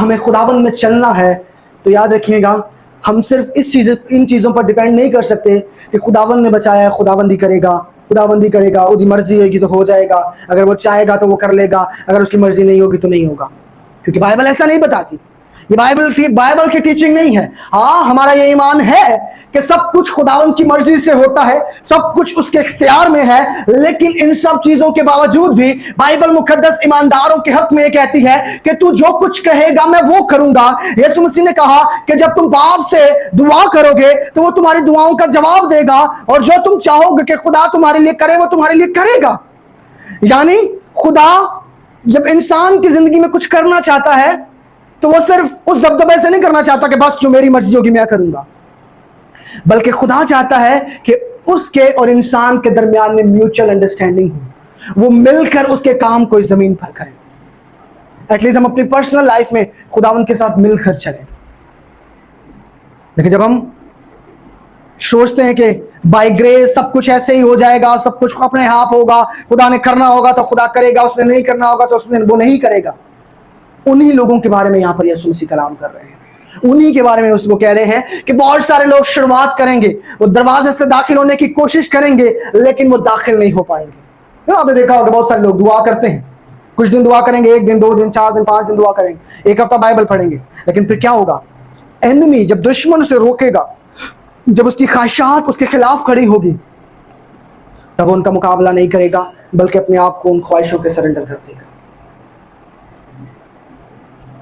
ہمیں خداوند میں چلنا ہے تو یاد رکھیے گا ہم صرف ان چیزوں پر ڈیپینڈ نہیں کر سکتے کہ خداوند نے بچایا ہے خداوند ہی کرے گا، خداوند ہی کرے گا، اس کی مرضی ہوگی تو ہو جائے گا، اگر وہ چاہے گا تو وہ کر لے گا، اگر اس کی مرضی نہیں ہوگی تو نہیں ہوگا، کیونکہ بائبل ایسا نہیں بتاتی، یہ بائبل کی ٹیچنگ نہیں ہے۔ ہاں ہمارا یہ ایمان ہے کہ سب کچھ خداوند کی مرضی سے ہوتا ہے، سب کچھ اس کے اختیار میں ہے، لیکن ان سب چیزوں کے باوجود بھی بائبل مقدس ایمانداروں کے حق میں یہ کہتی ہے کہ تو جو کچھ کہے گا میں وہ کروں گا۔ یسوع مسیح نے کہا کہ جب تم باپ سے دعا کرو گے تو وہ تمہاری دعاؤں کا جواب دے گا، اور جو تم چاہو گے کہ خدا تمہارے لیے کرے وہ تمہارے لیے کرے گا۔ یعنی خدا جب انسان کی زندگی میں کچھ کرنا چاہتا ہے تو وہ صرف اس دبدبے سے نہیں کرنا چاہتا کہ بس جو میری مرضی ہوگی میں کروں گا، بلکہ خدا چاہتا ہے کہ اس کے اور انسان کے درمیان میں میوچل انڈرسٹینڈنگ ہو، وہ مل کر اس کے کام کو زمین پر کریں۔ ایٹ لیسٹ ہم اپنی پرسنل لائف میں خداوند کے ساتھ مل کر چلیں۔ لیکن جب ہم سوچتے ہیں کہ بائی گریس سب کچھ ایسے ہی ہو جائے گا، سب کچھ اپنے آپ ہوگا، خدا نے کرنا ہوگا تو خدا کرے گا، اس نے نہیں کرنا ہوگا تو اس نے وہ نہیں کرے گا، انہی لوگوں کے بارے میں یہاں پر یسوع مسیح کلام کر رہے ہیں۔ انہی کے بارے میں اس کو کہہ رہے ہیں کہ بہت سارے لوگ شروعات کریں گے، وہ دروازے سے داخل ہونے کی کوشش کریں گے لیکن وہ داخل نہیں ہو پائیں گے۔ آپ نے دیکھا ہوگا بہت سارے لوگ دعا کرتے ہیں، کچھ دن دعا کریں گے، 1 دن 2 دن 4 دن 5 دن دعا کریں گے، 1 ہفتہ بائبل پڑھیں گے، لیکن پھر کیا ہوگا؟ اینمی جب دشمن اسے روکے گا، جب اس کی خواہشات اس کے خلاف کھڑی ہوگی، تب وہ ان کا مقابلہ نہیں کرے گا بلکہ اپنے آپ کو ان خواہشوں کے سرنڈر کر دے گا۔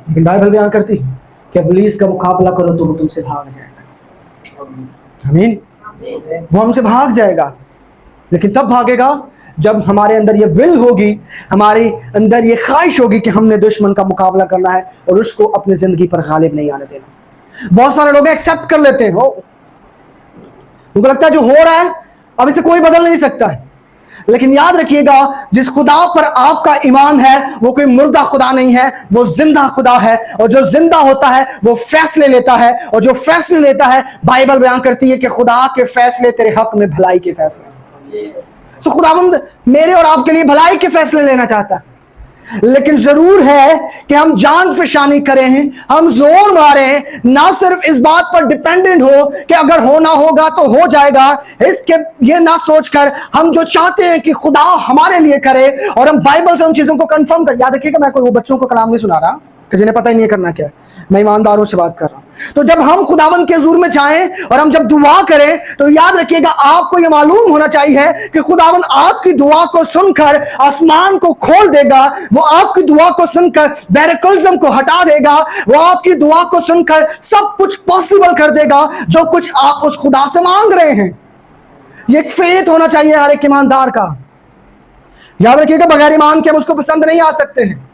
لیکن بائبل بیان کرتی کہ ابلیس کا مقابلہ کرو تو وہ تم سے بھاگ جائے گا۔ آمین، وہ ہم سے بھاگ جائے گا، لیکن تب بھاگے گا جب ہمارے اندر یہ ول ہوگی، ہمارے اندر یہ خواہش ہوگی کہ ہم نے دشمن کا مقابلہ کرنا ہے اور اس کو اپنی زندگی پر غالب نہیں آنے دینا۔ بہت سارے لوگ ایکسپٹ کر لیتے ہیں، ان کو لگتا ہے جو ہو رہا ہے اب اسے کوئی بدل نہیں سکتا ہے، لیکن یاد رکھیے گا جس خدا پر آپ کا ایمان ہے وہ کوئی مردہ خدا نہیں ہے، وہ زندہ خدا ہے، اور جو زندہ ہوتا ہے وہ فیصلے لیتا ہے، اور جو فیصلے لیتا ہے بائبل بیان کرتی ہے کہ خدا کے فیصلے تیرے حق میں بھلائی کے فیصلے ہیں۔ سو خداوند میرے اور آپ کے لیے بھلائی کے فیصلے لینا چاہتا ہے، لیکن ضرور ہے کہ ہم جان فشانی کریں، ہم زور ماریں، نہ صرف اس بات پر ڈیپینڈنٹ ہو کہ اگر ہونا ہوگا تو ہو جائے گا، اس کے یہ نہ سوچ کر ہم جو چاہتے ہیں کہ خدا ہمارے لیے کرے اور ہم بائبل سے ان چیزوں کو کنفرم کر۔ یاد رکھیے کہ میں کوئی وہ بچوں کو کلام نہیں سنا رہا کہ جنہیں پتہ ہی نہیں کرنا کیا ہے، میں ایمانداروں سے بات کر رہا ہوں۔ تو جب ہم خداوند کے حضور میں جائیں اور ہم جب دعا کریں تو یاد رکھیے گا آپ کو یہ معلوم ہونا چاہیے کہ خداوند آپ کی دعا کو سن کر آسمان کو کھول دے گا، وہ آپ کی دعا کو سن کر بیرکلزم کو ہٹا دے گا، وہ آپ کی دعا کو سن کر سب کچھ پاسبل کر دے گا جو کچھ آپ اس خدا سے مانگ رہے ہیں۔ یہ ایک فیتھ ہونا چاہیے ہر ایک ایماندار کا۔ یاد رکھیے گا بغیر ایمان کے ہم اس کو پسند نہیں آ سکتے ہیں،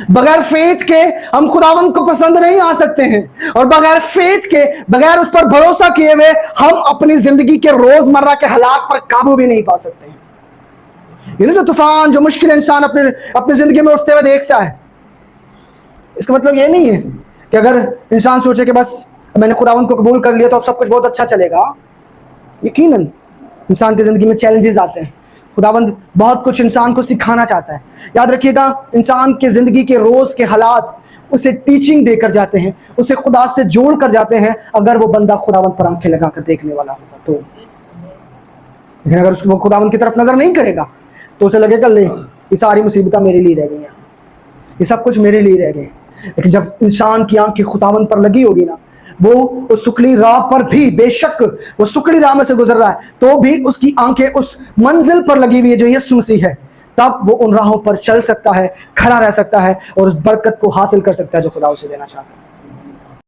بغیر فیتھ کے ہم خداوند کو پسند نہیں آ سکتے ہیں، اور بغیر فیتھ کے، بغیر اس پر بھروسہ کیے ہوئے ہم اپنی زندگی کے روزمرہ کے حالات پر قابو بھی نہیں پا سکتے ہیں۔ یعنی جو طوفان، جو مشکل انسان اپنی زندگی میں اٹھتے ہوئے دیکھتا ہے، اس کا مطلب یہ نہیں ہے کہ اگر انسان سوچے کہ بس میں نے خداوند کو قبول کر لیا تو اب سب کچھ بہت اچھا چلے گا۔ یقیناً انسان کی زندگی میں چیلنجز آتے ہیں، خداوند بہت کچھ انسان کو سکھانا چاہتا ہے۔ یاد رکھیے گا انسان کے زندگی کے روز کے حالات اسے ٹیچنگ دے کر جاتے ہیں، اسے خدا سے جوڑ کر جاتے ہیں، اگر وہ بندہ خداوند پر آنکھیں لگا کر دیکھنے والا ہوگا تو۔ لیکن اگر وہ خداوند کی طرف نظر نہیں کرے گا تو اسے لگے گا لے یہ ساری مصیبتیں میرے لیے رہ گئی ہیں، یہ سب کچھ میرے لیے رہ گئے۔ لیکن جب انسان کی آنکھ خداوند پر لگی ہوگی نا، وہ اس سکڑی راہ پر بھی، بے شک وہ سکڑی راہ میں سے گزر رہا ہے تو بھی اس کی آنکھیں اس منزل پر لگی ہوئی ہے جو یسوع مسیح ہے، تب وہ ان راہوں پر چل سکتا ہے، کھڑا رہ سکتا ہے اور اس برکت کو حاصل کر سکتا ہے جو خدا اسے دینا چاہتا ہے۔